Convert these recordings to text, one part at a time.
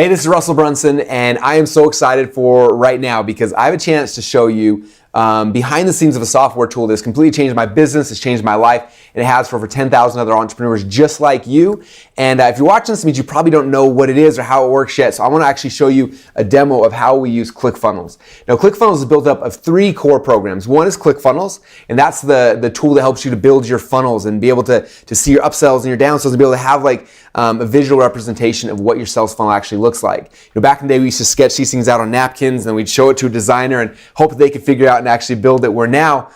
Hey, this is Russell Brunson, and I am so excited for right now because I have a chance to show you behind the scenes of a software tool that's completely changed my business, it's changed my life, and it has for over 10,000 other entrepreneurs just like you. And if you're watching this, it means you probably don't know what it is or how it works yet. So I want to actually show you a demo of how we use ClickFunnels. Now, ClickFunnels is built up of 3 core programs. One is ClickFunnels, and that's the tool that helps you to build your funnels and be able to see your upsells and your downsells and be able to have like a visual representation of what your sales funnel actually looks like. Back in the day, we used to sketch these things out on napkins, and then we'd show it to a designer and hope that they could figure it out and actually build it. Where now,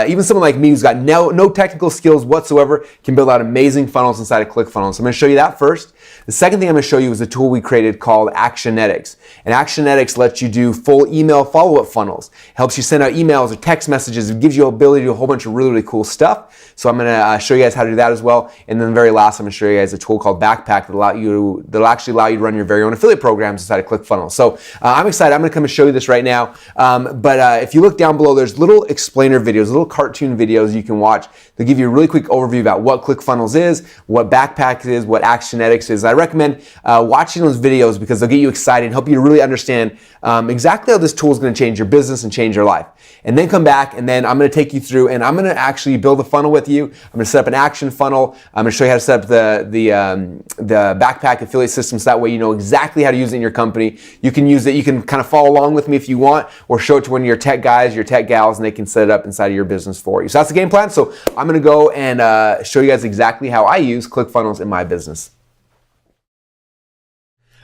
even someone like me who's got no technical skills whatsoever can build out amazing funnels inside of ClickFunnels. So I'm going to show you that first. The second thing I'm going to show you is a tool we created called Actionetics. And Actionetics lets you do full email follow-up funnels. It helps you send out emails or text messages. It gives you the ability to do a whole bunch of really cool stuff. So I'm going to show you guys how to do that as well. And then the very last, I'm going to show you guys a tool called Backpack that'll actually allow you to run your very own affiliate programs inside of ClickFunnels. So I'm excited. I'm going to come and show you this right now. But if you look down below, there's little explainer videos, little cartoon videos you can watch. They'll give you a really quick overview about what ClickFunnels is, what Backpack is, what Actionetics is. I recommend watching those videos because they'll get you excited and help you to really understand exactly how this tool is going to change your business and change your life. And then come back, and then I'm going to take you through, and I'm going to actually build a funnel with you. I'm going to set up an action funnel. I'm going to show you how to set up the Backpack affiliate system, so that way you know exactly how to use it in your company. You can use it. You can kind of follow along with me if you want, or show it to one of your tech guys, your tech gals, and they can set it up inside of your business for you. So that's the game plan. So I'm going to go and show you guys exactly how I use ClickFunnels in my business.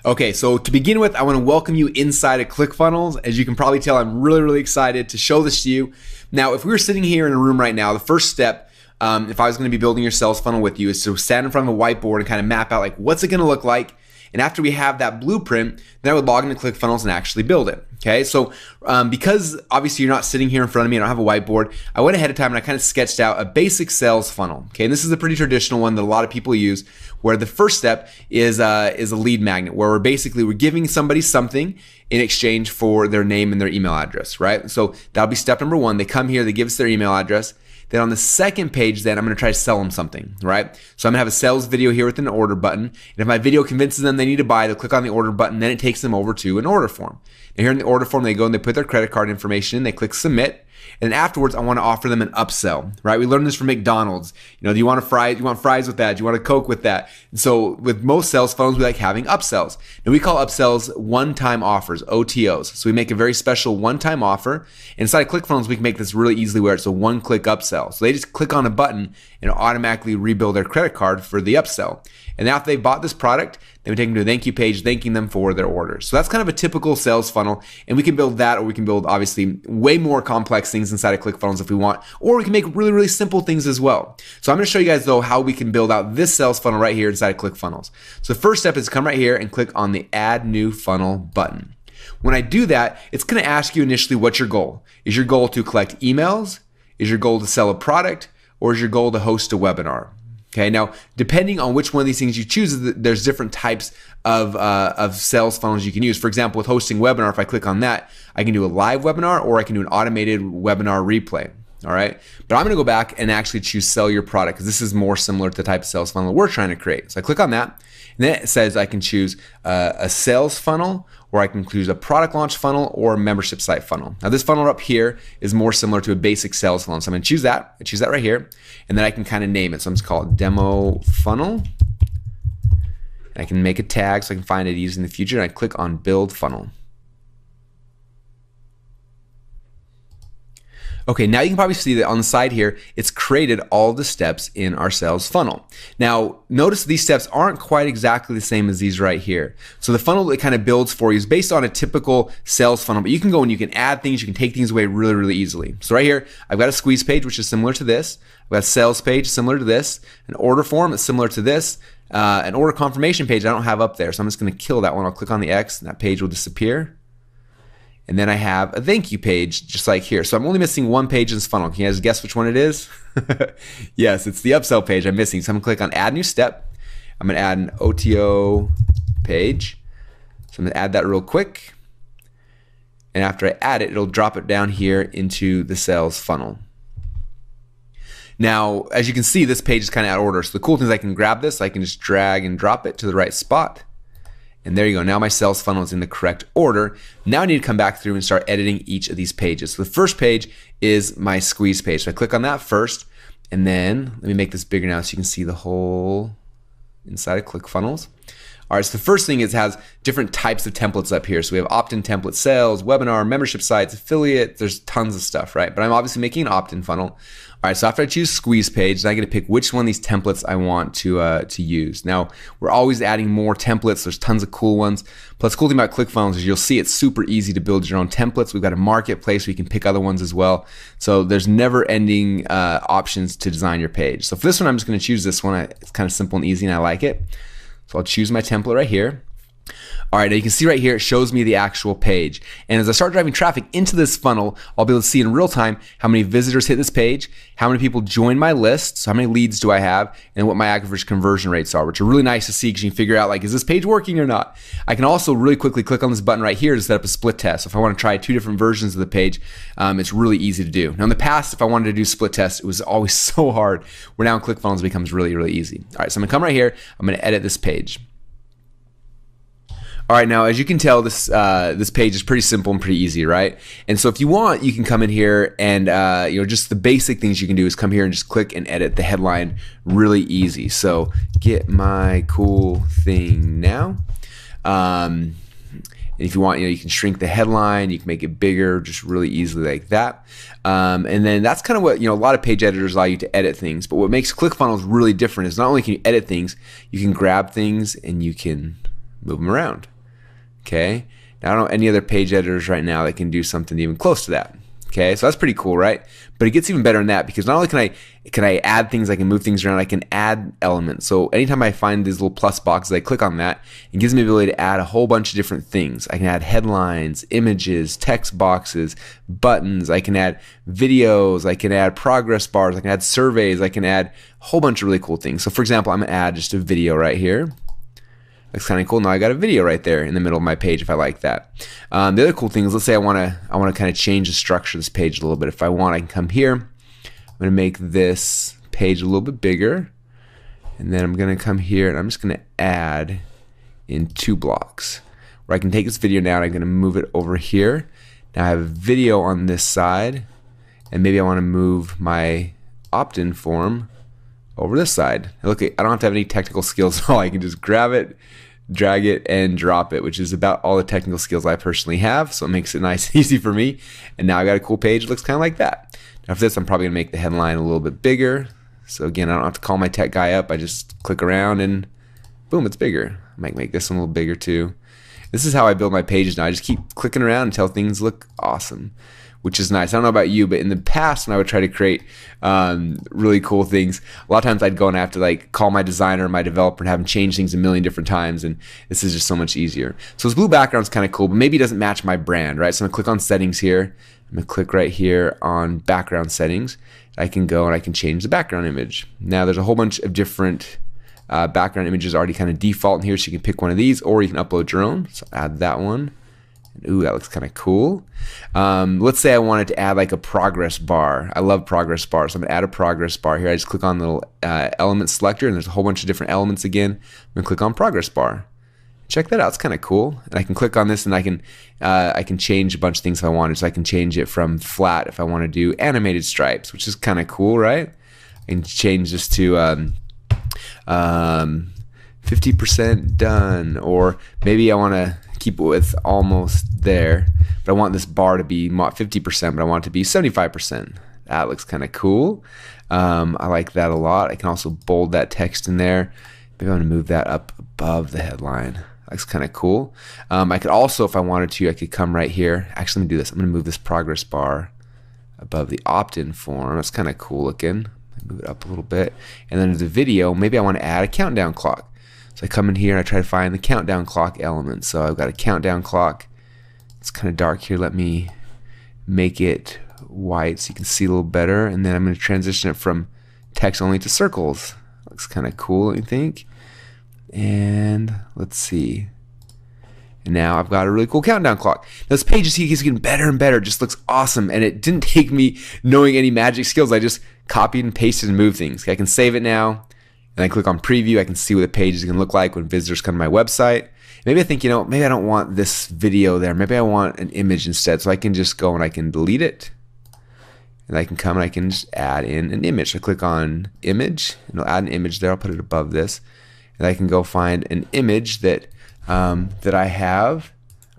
Okay, so to begin with, I want to welcome you inside of ClickFunnels. As you can probably tell, I'm really excited to show this to you. Now, if we were sitting here in a room right now, the first step, if I was going to be building your sales funnel with you, is to stand in front of a whiteboard and kind of map out like what's it going to look like. And after we have that blueprint, then I would log into ClickFunnels and actually build it. Okay, so because obviously you're not sitting here in front of me, I don't have a whiteboard, I went ahead of time and I kind of sketched out a basic sales funnel. Okay, and this is a pretty traditional one that a lot of people use, where the first step is a lead magnet, where we're giving somebody something in exchange for their name and their email address, right? So that'll be step number 1. They come here, they give us their email address. Then on the second page, then I'm going to try to sell them something, right? So I'm going to have a sales video here with an order button. And if my video convinces them they need to buy, they'll click on the order button. Then it takes them over to an order form. And here in the order form, they go and they put their credit card information in. They click submit. And then afterwards, I want to offer them an upsell, right? We learned this from McDonald's. Do you want fries? You want fries with that? Do you want a Coke with that? And so with most sales funnels, we like having upsells. Now we call upsells one-time offers, OTOs. So we make a very special one-time offer. Inside of ClickFunnels, we can make this really easily where it's a one-click upsell. So they just click on a button and it'll automatically rebuild their credit card for the upsell. And after they've bought this product, then we take them to a thank you page thanking them for their orders. So that's kind of a typical sales funnel, and we can build that, or we can build obviously way more complex things inside of ClickFunnels if we want, or we can make really simple things as well. So I'm going to show you guys though how we can build out this sales funnel right here inside of ClickFunnels. So the first step is to come right here and click on the Add New Funnel button. When I do that, it's going to ask you initially what's your goal. Is your goal to collect emails? Is your goal to sell a product? Or is your goal to host a webinar? Okay, now depending on which one of these things you choose, there's different types of sales funnels you can use. For example, with hosting webinar, if I click on that, I can do a live webinar or I can do an automated webinar replay. All right, but I'm going to go back and actually choose sell your product because this is more similar to the type of sales funnel we're trying to create. So I click on that, and then it says I can choose a sales funnel, or I can choose a product launch funnel or a membership site funnel. Now this funnel up here is more similar to a basic sales funnel. So I'm going to choose that. I choose that right here, and then I can kind of name it. So I'm just call it demo funnel. And I can make a tag so I can find it easy in the future. And I click on build funnel. Okay, now you can probably see that on the side here, it's created all the steps in our sales funnel. Now, notice these steps aren't quite exactly the same as these right here. So the funnel that it kind of builds for you is based on a typical sales funnel, but you can go and you can add things, you can take things away really easily. So right here, I've got a squeeze page, which is similar to this. I've got a sales page similar to this, an order form that's similar to this, an order confirmation page I don't have up there. So I'm just gonna kill that one. I'll click on the X and that page will disappear. And then I have a thank you page just like here. So I'm only missing one page in this funnel. Can you guys guess which one it is? Yes, it's the upsell page I'm missing. So I'm gonna click on add new step. I'm gonna add an OTO page. So I'm gonna add that real quick. And after I add it, it'll drop it down here into the sales funnel. Now, as you can see, this page is kind of out of order. So the cool thing is I can grab this, I can just drag and drop it to the right spot. And there you go. Now my sales funnel is in the correct order. Now I need to come back through and start editing each of these pages. So the first page is my squeeze page. So I click on that first, and then let me make this bigger now so you can see the whole inside of ClickFunnels. All right, so the first thing is it has different types of templates up here. So we have opt-in template, sales, webinar, membership sites, affiliate. There's tons of stuff, right? But I'm obviously making an opt-in funnel. All right, so after I choose squeeze page, then I get to pick which one of these templates I want to use. Now, we're always adding more templates. There's tons of cool ones. Plus, the cool thing about ClickFunnels is you'll see it's super easy to build your own templates. We've got a marketplace where you can pick other ones as well. So there's never-ending options to design your page. So for this one, I'm just going to choose this one. It's kind of simple and easy, and I like it. So I'll choose my template right here. All right, now you can see right here, it shows me the actual page. And as I start driving traffic into this funnel, I'll be able to see in real time how many visitors hit this page, how many people join my list, so how many leads do I have, and what my average conversion rates are, which are really nice to see because you can figure out, like, is this page working or not? I can also really quickly click on this button right here to set up a split test. So if I want to try 2 different versions of the page, it's really easy to do. Now in the past, if I wanted to do split tests, it was always so hard. Where now in ClickFunnels it becomes really, really easy. All right, so I'm gonna come right here, I'm gonna edit this page. All right, now as you can tell, this page is pretty simple and pretty easy, right? And so if you want, you can come in here and just the basic things you can do is come here and just click and edit the headline really easy. So get my cool thing now. And if you want, you can shrink the headline, you can make it bigger, just really easily like that. And then that's kind of what, a lot of page editors allow you to edit things. But what makes ClickFunnels really different is not only can you edit things, you can grab things and you can move them around. Okay, now I don't know any other page editors right now that can do something even close to that. Okay, so that's pretty cool, right? But it gets even better than that because not only can I add things, I can move things around, I can add elements. So anytime I find these little plus boxes, I click on that. It gives me the ability to add a whole bunch of different things. I can add headlines, images, text boxes, buttons. I can add videos. I can add progress bars. I can add surveys. I can add a whole bunch of really cool things. So for example, I'm gonna add just a video right here. That's kind of cool. Now I got a video right there in the middle of my page if I like that. The other cool thing is, let's say I want to kind of change the structure of this page a little bit. If I want, I can come here. I'm going to make this page a little bit bigger. And then I'm going to come here and I'm just going to add in 2 blocks. Where I can take this video now and I'm going to move it over here. Now I have a video on this side. And maybe I want to move my opt-in form over this side. Look, I don't have to have any technical skills at all. I can just grab it, drag it, and drop it, which is about all the technical skills I personally have. So it makes it nice and easy for me. And now I got a cool page. It looks kind of like that. Now for this, I'm probably gonna make the headline a little bit bigger. So again, I don't have to call my tech guy up. I just click around and boom, it's bigger. I might make this one a little bigger too. This is how I build my pages now. I just keep clicking around until things look awesome, which is nice. I don't know about you, but in the past when I would try to create really cool things, a lot of times I'd go and have to call my designer or my developer and have them change things a million different times, and this is just so much easier. So this blue background is kind of cool, but maybe it doesn't match my brand, right? So I'm gonna click on settings here. I'm gonna click right here on background settings. I can go and I can change the background image. Now there's a whole bunch of different background images already kind of default in here, so you can pick one of these or you can upload your own. So add that one. Ooh, that looks kind of cool. Let's say I wanted to add a progress bar. I love progress bars. So I'm gonna add a progress bar here. I just click on the little element selector and there's a whole bunch of different elements again. I'm gonna click on progress bar. Check that out, it's kind of cool. And I can click on this and I can change a bunch of things if I wanted. So I can change it from flat if I want to do animated stripes, which is kind of cool, right? I can change this to 50% done, or maybe I want to keep it with almost there, but I want this bar to be not 50%, but I want it to be 75%. That looks kind of cool. I like that a lot. I can also bold that text in there. Maybe I'm going to move that up above the headline. That's kind of cool. I could also, if I wanted to, I could come right here. Actually, let me do this. I'm going to move this progress bar above the opt-in form. That's kind of cool looking. Move it up a little bit. And then the video, maybe I want to add a countdown clock. So I come in here and I try to find the countdown clock element. So I've got a countdown clock. It's kind of dark here. Let me make it white so you can see a little better. And then I'm going to transition it from text only to circles. Looks kind of cool, I think. And let's see. And now I've got a really cool countdown clock. Now this page keeps getting better and better. It just looks awesome. And it didn't take me knowing any magic skills. I just copied and pasted and moved things. I can save it now. And I click on preview. I can see what the page is going to look like when visitors come to my website. Maybe I think, maybe I don't want this video there. Maybe I want an image instead. So I can just go and I can delete it. And I can come and I can just add in an image. I click on image and it'll add an image there. I'll put it above this. And I can go find an image that that I have.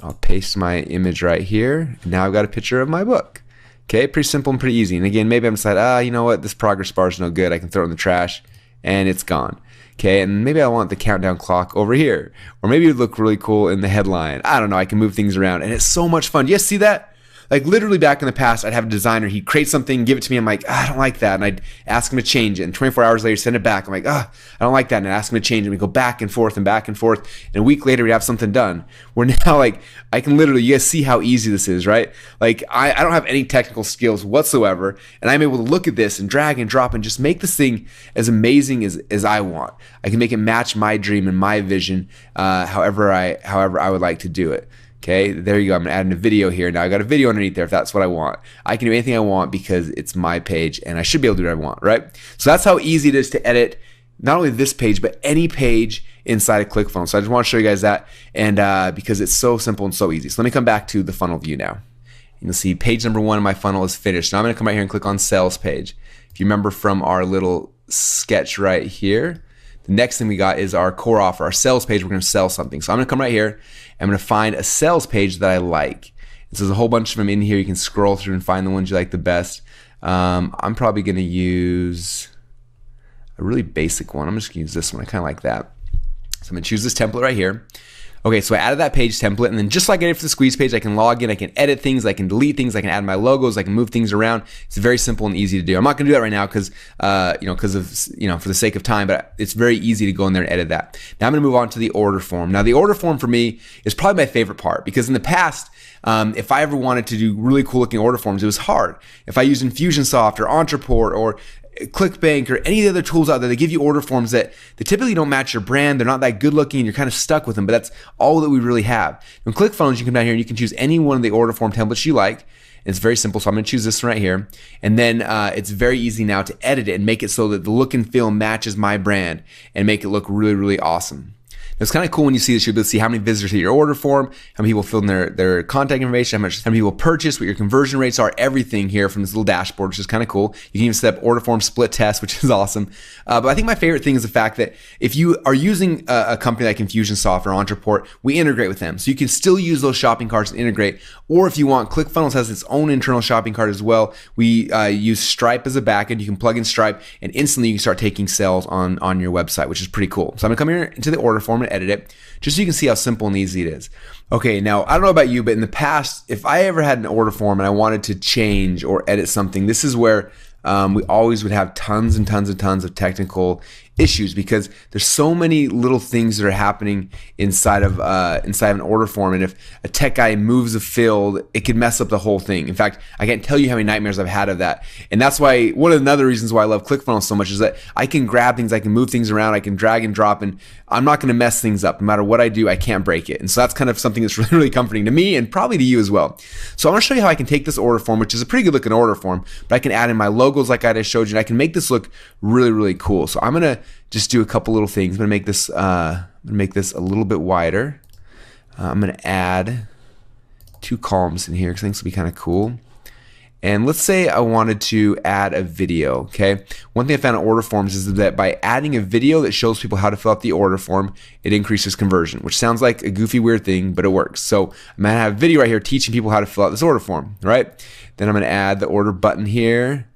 I'll paste my image right here. And now I've got a picture of my book. Okay, pretty simple and pretty easy. And again, maybe I'm deciding, you know what, this progress bar is no good. I can throw it in the trash and it's gone. Okay, and maybe I want the countdown clock over here. Or maybe it would look really cool in the headline. I don't know, I can move things around and it's so much fun. Do you guys see that? Like literally back in the past, I'd have a designer, he'd create something, give it to me, I'm like, I don't like that. And I'd ask him to change it. And 24 hours later, send it back. I'm like, I don't like that. And I'd ask him to change it. And we go back and forth and back and forth. And a week later, we'd have something done. Where now, like, I can literally, you guys see how easy this is, right? Like, I don't have any technical skills whatsoever. And I'm able to look at this and drag and drop and just make this thing as amazing as I want. I can make it match my dream and my vision, however I would like to do it. Okay, there you go. I'm gonna add in a video here. Now I got a video underneath there if that's what I want. I can do anything I want because it's my page and I should be able to do what I want, right? So that's how easy it is to edit not only this page, but any page inside of ClickFunnels. So I just want to show you guys that, and because it's so simple and so easy. So let me come back to the funnel view now. You'll see page number 1 of my funnel is finished. Now I'm gonna come right here and click on sales page. If you remember from our little sketch right here, the next thing we got is our core offer, our sales page. We're going to sell something. So I'm going to come right here. I'm going to find a sales page that I like. So there's a whole bunch of them in here. You can scroll through and find the ones you like the best. I'm probably going to use a really basic one. I'm just going to use this one. I kind of like that. So I'm going to choose this template right here. Okay, so I added that page template, and then just like I did for the squeeze page, I can log in, I can edit things, I can delete things, I can add my logos, I can move things around. It's very simple and easy to do. I'm not gonna do that right now because, for the sake of time, but it's very easy to go in there and edit that. Now I'm gonna move on to the order form. Now the order form for me is probably my favorite part because in the past, if I ever wanted to do really cool looking order forms, it was hard. If I used Infusionsoft or Entreport or ClickBank or any of the other tools out there, they give you order forms that they typically don't match your brand. They're not that good looking and you're kind of stuck with them, but that's all that we really have. In ClickFunnels, you come down here and you can choose any one of the order form templates you like. It's very simple, so I'm going to choose this one right here. And then it's very easy now to edit it and make it so that the look and feel matches my brand and make it look really, really awesome. It's kind of cool when you see this. You'll be able to see how many visitors hit your order form, how many people filled in their contact information, how many people purchase, what your conversion rates are, everything here from this little dashboard, which is kind of cool. You can even set up order form split test, which is awesome. But I think my favorite thing is the fact that if you are using a company like Infusionsoft or Entreport, we integrate with them. So you can still use those shopping carts and integrate. Or if you want, ClickFunnels has its own internal shopping cart as well. We use Stripe as a backend. You can plug in Stripe and instantly you can start taking sales on your website, which is pretty cool. So I'm gonna come here into the order form and edit it just so you can see how simple and easy it is. Okay, now I don't know about you, but in the past, if I ever had an order form and I wanted to change or edit something, this is where we always would have tons and tons and tons of technical issues because there's so many little things that are happening inside of an order form, and if a tech guy moves a field, it could mess up the whole thing. In fact, I can't tell you how many nightmares I've had of that, and that's why one of the other reasons why I love ClickFunnels so much is that I can grab things, I can move things around, I can drag and drop, and I'm not going to mess things up. No matter what I do, I can't break it, and so that's kind of something that's really, really comforting to me and probably to you as well. So I want to show you how I can take this order form, which is a pretty good looking order form, but I can add in my logos like I just showed you, and I can make this look really, really cool. So I'm gonna just do a couple little things. I'm gonna make this a little bit wider. I'm gonna add 2 columns in here because I think this will be kind of cool. And let's say I wanted to add a video, okay? One thing I found in order forms is that by adding a video that shows people how to fill out the order form, it increases conversion, which sounds like a goofy, weird thing, but it works. So I'm gonna have a video right here teaching people how to fill out this order form, right? Then I'm gonna add the order button here.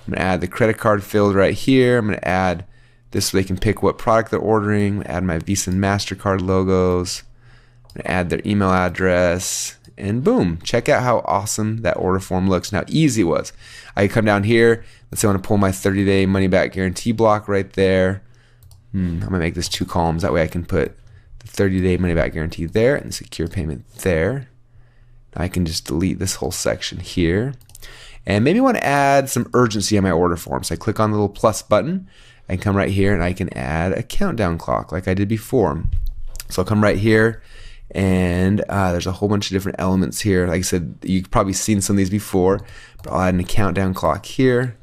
I'm gonna add the credit card field right here. I'm gonna add this so they can pick what product they're ordering. I'm gonna add my Visa and MasterCard logos. I'm gonna add their email address. And boom, check out how awesome that order form looks and how easy it was. I come down here, let's say I want to pull my 30-day money-back guarantee block right there. I'm going to make this 2 columns. That way I can put the 30-day money-back guarantee there and the secure payment there. I can just delete this whole section here. And maybe I want to add some urgency on my order form. So I click on the little plus button. I can come right here and I can add a countdown clock like I did before. So I'll come right here. And there's a whole bunch of different elements here. Like I said, you've probably seen some of these before, but I'll add in a countdown clock here.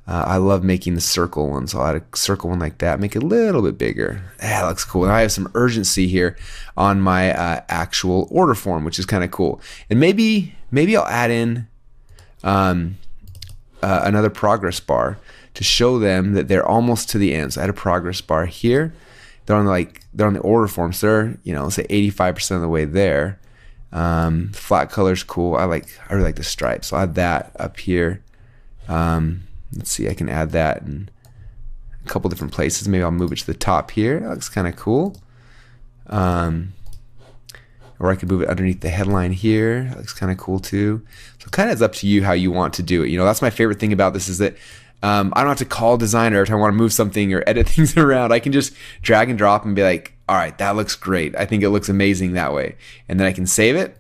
I love making the circle one, so I'll add a circle one like that, make it a little bit bigger. That looks cool. And I have some urgency here on my actual order form, which is kind of cool. And maybe I'll add in another progress bar to show them that they're almost to the end. So I add a progress bar here. They're on the order form, so they're, let's say 85% of the way there. Flat color's cool. I really like the stripes. So I'll add that up here. Let's see, I can add that in a couple different places. Maybe I'll move it to the top here. That looks kind of cool. Or I could move it underneath the headline here. That looks kind of cool too. So it kind of is up to you how you want to do it. That's my favorite thing about this is that I don't have to call a designer every time I want to move something or edit things around. I can just drag and drop and be like, all right, that looks great. I think it looks amazing that way. And then I can save it,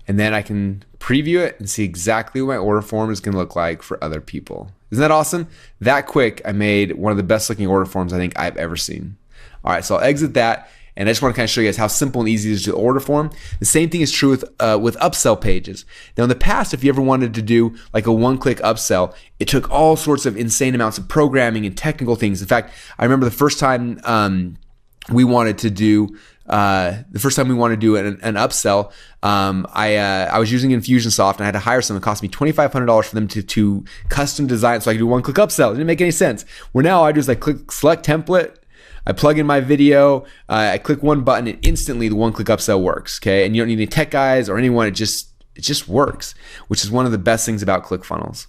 and then I can preview it and see exactly what my order form is going to look like for other people. Isn't that awesome? That quick, I made one of the best looking order forms I think I've ever seen. All right, so I'll exit that. And I just want to kind of show you guys how simple and easy it is to order form. The same thing is true with upsell pages. Now in the past, if you ever wanted to do like a one-click upsell, it took all sorts of insane amounts of programming and technical things. In fact, I remember the first time we wanted to do an upsell, I was using Infusionsoft and I had to hire someone. It cost me $2,500 for them to custom design so I could do one-click upsell. It didn't make any sense. Where now I do is I click select template, I plug in my video, I click one button, and instantly the one-click upsell works. Okay, and you don't need any tech guys or anyone. It just works, which is one of the best things about ClickFunnels.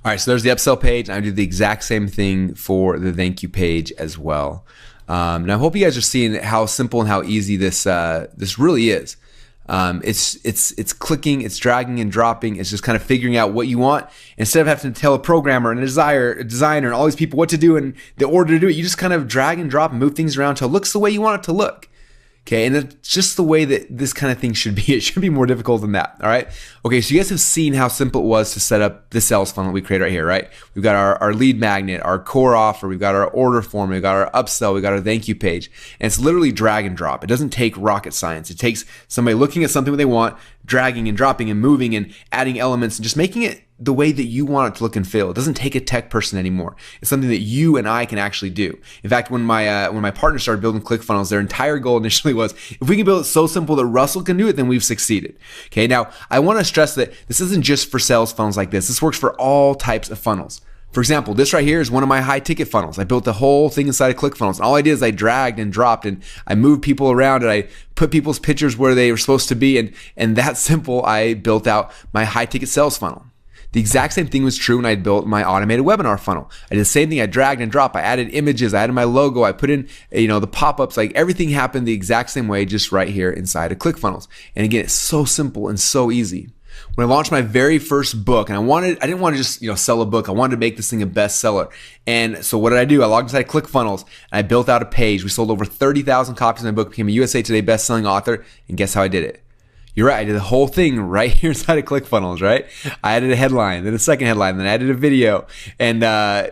All right, so there's the upsell page. I do the exact same thing for the thank you page as well. Now I hope you guys are seeing how simple and how easy this really is. It's clicking, it's dragging and dropping. It's just kind of figuring out what you want. Instead of having to tell a programmer and a designer and all these people what to do and the order to do it, you just kind of drag and drop and move things around until it looks the way you want it to look. Okay, and it's just the way that this kind of thing should be. It should be more difficult than that, all right? Okay, so you guys have seen how simple it was to set up the sales funnel we created right here, right? We've got our lead magnet, our core offer, we've got our order form, we've got our upsell, we've got our thank you page, and it's literally drag and drop. It doesn't take rocket science. It takes somebody looking at something that they want, dragging and dropping and moving and adding elements and just making it the way that you want it to look and feel. It doesn't take a tech person anymore. It's something that you and I can actually do. In fact, when my partners started building ClickFunnels, their entire goal initially was, if we can build it so simple that Russell can do it, then we've succeeded. Okay, now I want to stress that this isn't just for sales funnels like this. This works for all types of funnels. For example, this right here is one of my high ticket funnels. I built the whole thing inside of ClickFunnels. And all I did is I dragged and dropped and I moved people around and I put people's pictures where they were supposed to be. And that simple, I built out my high ticket sales funnel. The exact same thing was true when I built my automated webinar funnel. I did the same thing. I dragged and dropped. I added images. I added my logo. I put in, the pop-ups. Like everything happened the exact same way, just right here inside of ClickFunnels. And again, it's so simple and so easy. When I launched my very first book, and I didn't want to just sell a book. I wanted to make this thing a bestseller. And so what did I do? I logged inside ClickFunnels and I built out a page. We sold over 30,000 copies of my book, became a USA Today best-selling author. And guess how I did it? You're right, I did the whole thing right here inside of ClickFunnels, right? I added a headline, then a second headline, then I added a video, and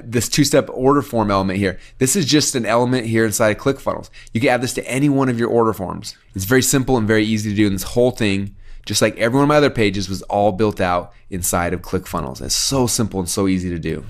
this two-step order form element here. This is just an element here inside of ClickFunnels. You can add this to any one of your order forms. It's very simple and very easy to do, and this whole thing, just like every one of my other pages, was all built out inside of ClickFunnels. It's so simple and so easy to do.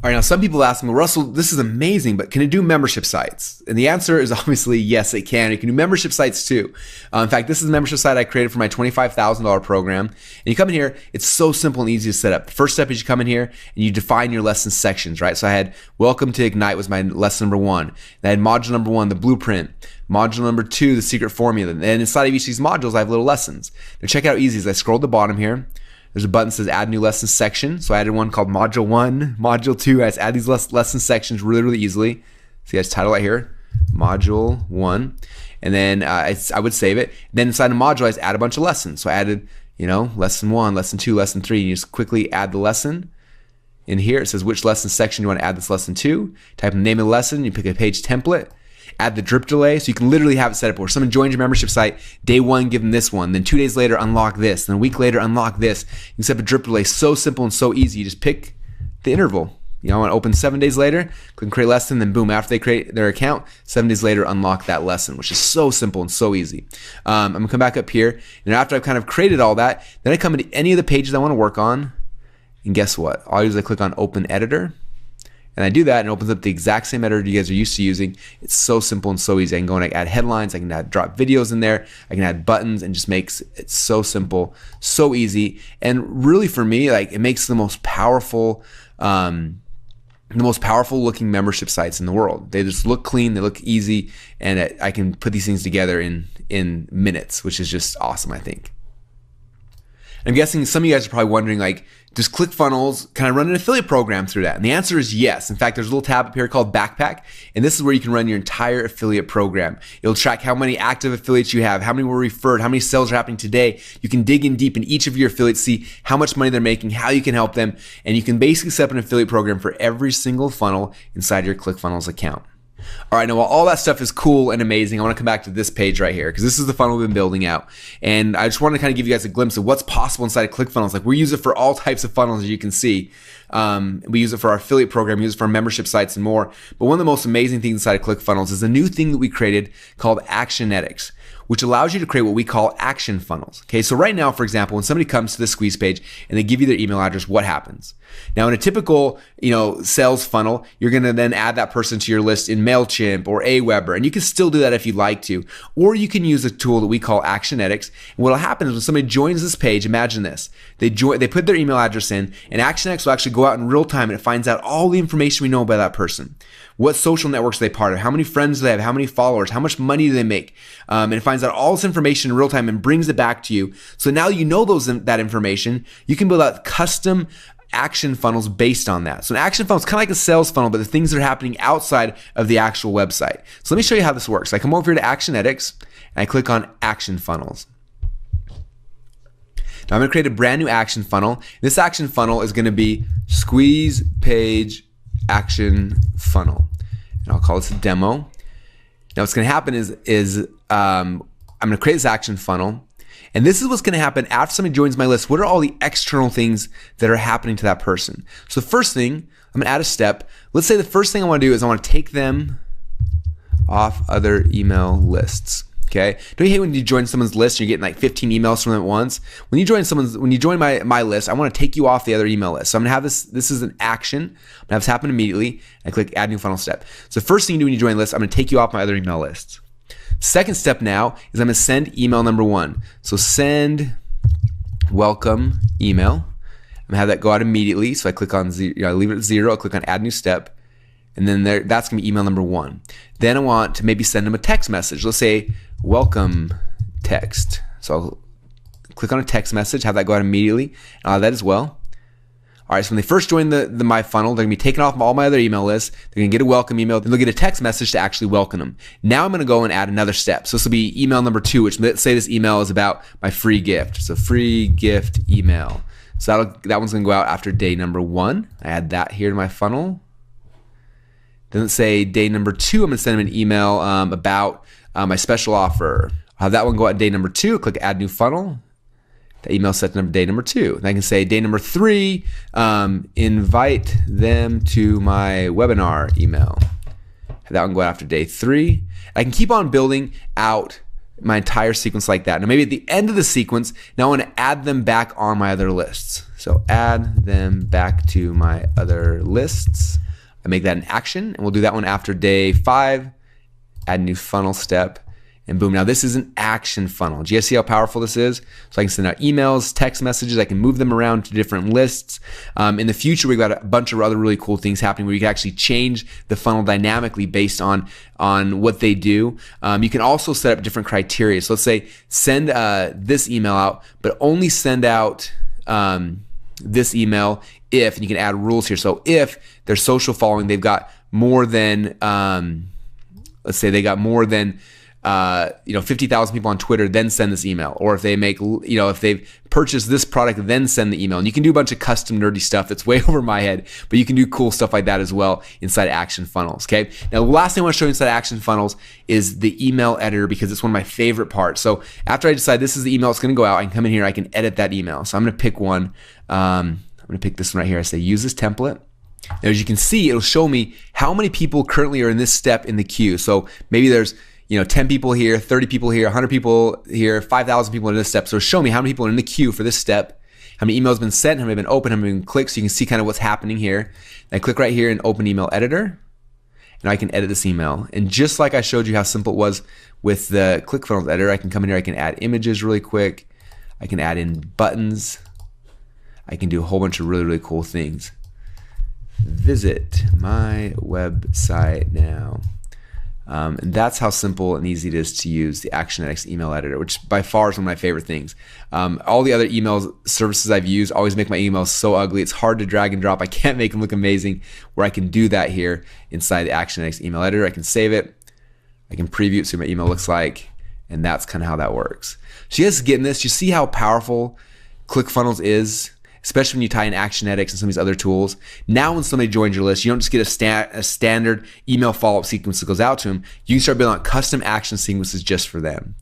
All right, now some people ask me, well, Russell, this is amazing, but can it do membership sites? And the answer is obviously yes, it can. It can do membership sites too. In fact, this is a membership site I created for my $25,000 program. And you come in here, it's so simple and easy to set up. The first step is you come in here and you define your lesson sections, right? So I had Welcome to Ignite was my lesson number 1. And I had module number 1, the blueprint. Module number 2, the secret formula. And inside of each of these modules, I have little lessons. Now check out how easy it is. I scroll to the bottom here. There's a button that says add new lesson section. So I added one called module 1, module 2. I just add these lesson sections really, really easily. See, I just title right here, module 1. And then I would save it. Then inside the module, I just add a bunch of lessons. So I added, lesson 1, lesson 2, lesson 3. And you just quickly add the lesson. In here, it says which lesson section you want to add this lesson to. Type in the name of the lesson. You pick a page template. Add the drip delay, so you can literally have it set up where someone joins your membership site, day 1, give them this one, then 2 days later, unlock this, then a week later, unlock this. You can set up a drip delay, so simple and so easy. You just pick the interval. I want to open 7 days later, click create lesson, then boom, after they create their account, 7 days later, unlock that lesson, which is so simple and so easy. I'm gonna come back up here, and after I've kind of created all that, then I come into any of the pages I want to work on, and guess what? All I do is I click on open editor. And I do that and it opens up the exact same editor you guys are used to using. It's so simple and so easy. I can go and add headlines. I can drop videos in there. I can add buttons, and just makes it so simple, so easy. And really for me, like, it makes the most powerful looking membership sites in the world. They just look clean, they look easy, and I can put these things together in minutes, which is just awesome, I think. I'm guessing some of you guys are probably wondering, like, does ClickFunnels, can I run an affiliate program through that? And the answer is yes. In fact, there's a little tab up here called Backpack, and this is where you can run your entire affiliate program. It'll track how many active affiliates you have, how many were referred, how many sales are happening today. You can dig in deep in each of your affiliates, see how much money they're making, how you can help them, and you can basically set up an affiliate program for every single funnel inside your ClickFunnels account. All right, now while all that stuff is cool and amazing, I want to come back to this page right here, because this is the funnel we've been building out. And I just want to kind of give you guys a glimpse of what's possible inside of ClickFunnels. Like, we use it for all types of funnels, as you can see. We use it for our affiliate program, we use it for our membership sites and more. But one of the most amazing things inside of ClickFunnels is a new thing that we created called Actionetics, which allows you to create what we call action funnels. Okay, so right now, for example, when somebody comes to the squeeze page and they give you their email address, what happens? Now, in a typical, sales funnel, you're going to then add that person to your list in MailChimp or Aweber, and you can still do that if you'd like to. Or you can use a tool that we call Actionetics. And what'll happen is when somebody joins this page, imagine this: they put their email address in, and Actionetics will actually go out in real time and it finds out all the information we know about that person. What social networks are they part of? How many friends do they have? How many followers? How much money do they make? And it finds out all this information in real time and brings it back to you. So now you know that information. You can build out custom action funnels based on that. So an action funnel is kind of like a sales funnel, but the things that are happening outside of the actual website. So let me show you how this works. I come over here to Actionetics and I click on Action Funnels. Now I'm going to create a brand new action funnel. This action funnel is going to be Squeeze Page Action Funnel, and I'll call this a demo. Now what's going to happen is I'm going to create this action funnel, and this is what's going to happen after somebody joins my list. What are all the external things that are happening to that person? So the first thing, I'm going to add a step. Let's say the first thing I want to do is I want to take them off other email lists. Okay. Don't you hate when you join someone's list and you're getting like 15 emails from them at once? When you join my list, I want to take you off the other email list. So I'm gonna have this is an action. I'm gonna have this happen immediately. I click add new funnel step. So the first thing you do when you join a list, I'm gonna take you off my other email lists. Second step now is I'm gonna send email number 1. So send welcome email. I'm gonna have that go out immediately. So I click on 0, I leave it at 0, I click on add new step. And then that's gonna be email number 1. Then I want to maybe send them a text message. Let's say welcome text. So I'll click on a text message, have that go out immediately, and I'll add that as well. All right, so when they first join my funnel, they're gonna be taken off all my other email lists. They're gonna get a welcome email, then they'll get a text message to actually welcome them. Now I'm gonna go and add another step. So this will be email number 2, which let's say this email is about my free gift. So free gift email. So that one's gonna go out after day number 1. I add that here to my funnel. Then let's say day number 2, I'm gonna send them an email about my special offer. I'll have that one go out day number 2, click add new funnel. The email set to day number 2. And I can say day number 3, invite them to my webinar email. Have that one go out after day 3. I can keep on building out my entire sequence like that. Now maybe at the end of the sequence, now I want to add them back on my other lists. So add them back to my other lists. I make that an action, and we'll do that one after day 5. Add new funnel step, and boom. Now this is an action funnel. Do you guys see how powerful this is? So I can send out emails, text messages. I can move them around to different lists. In the future, we've got a bunch of other really cool things happening where you can actually change the funnel dynamically based on what they do. You can also set up different criteria. So let's say send this email out, but only send out this email if, and you can add rules here. So if their social following, they've got more than let's say they got more than 50,000 people on Twitter, then send this email. Or if they make, if they've purchased this product, then send the email. And you can do a bunch of custom nerdy stuff that's way over my head, but you can do cool stuff like that as well inside action funnels. Okay. Now, the last thing I want to show you inside action funnels is the email editor, because it's one of my favorite parts. So after I decide this is the email that's going to go out, I can come in here, I can edit that email. So I'm going to pick one. I'm going to pick this one right here. I say use this template. Now, as you can see, it'll show me how many people currently are in this step in the queue. So maybe there's 10 people here, 30 people here, 100 people here, 5,000 people in this step. So show me how many people are in the queue for this step, how many emails have been sent, how many have been opened, how many have been clicked, so you can see kind of what's happening here. And I click right here in Open Email Editor, and I can edit this email. And just like I showed you how simple it was with the ClickFunnels editor, I can come in here, I can add images really quick, I can add in buttons, I can do a whole bunch of really, really cool things. Visit my website now. And that's how simple and easy it is to use the Actionetics email editor, which by far is one of my favorite things. All the other email services I've used always make my emails so ugly. It's hard to drag and drop. I can't make them look amazing, where I can do that here inside the Actionetics email editor. I can save it. I can preview it, see what my email looks like. And that's kind of how that works. So you guys getting this? You see how powerful ClickFunnels is? Especially when you tie in Actionetics and some of these other tools. Now when somebody joins your list, you don't just get a standard email follow-up sequence that goes out to them. You can start building out custom action sequences just for them.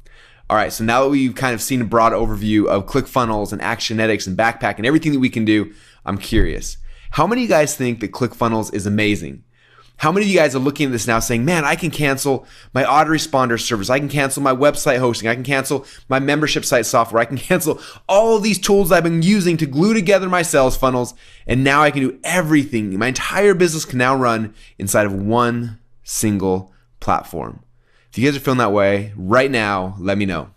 All right, so now that we've kind of seen a broad overview of ClickFunnels and Actionetics and Backpack and everything that we can do, I'm curious. How many of you guys think that ClickFunnels is amazing? How many of you guys are looking at this now saying, man, I can cancel my autoresponder service. I can cancel my website hosting. I can cancel my membership site software. I can cancel all of these tools I've been using to glue together my sales funnels. And now I can do everything. My entire business can now run inside of one single platform. If you guys are feeling that way right now, let me know.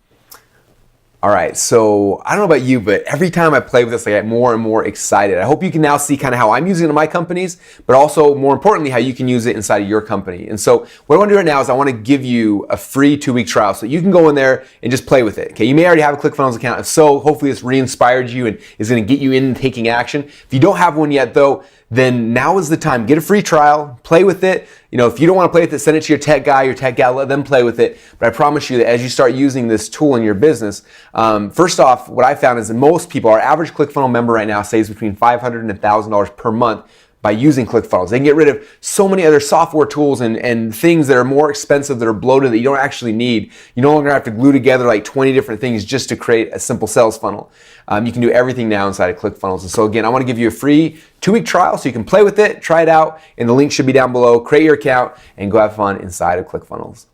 All right, so I don't know about you, but every time I play with this, I get more and more excited. I hope you can now see kind of how I'm using it in my companies, but also more importantly, how you can use it inside of your company. And so what I want to do right now is I want to give you a free 2-week trial so you can go in there and just play with it. Okay, you may already have a ClickFunnels account. If so, hopefully this re-inspired you and is going to get you in taking action. If you don't have one yet though, then now is the time. Get a free trial, play with it. You know, if you don't want to play with it, send it to your tech guy, your tech gal, let them play with it. But I promise you that as you start using this tool in your business, first off, what I found is that most people, our average ClickFunnels member right now saves between $500 and $1,000 per month by using ClickFunnels. They can get rid of so many other software tools and things that are more expensive, that are bloated, that you don't actually need. You no longer have to glue together like 20 different things just to create a simple sales funnel. You can do everything now inside of ClickFunnels. And so again, I want to give you a free 2-week trial so you can play with it, try it out, and the link should be down below. Create your account and go have fun inside of ClickFunnels.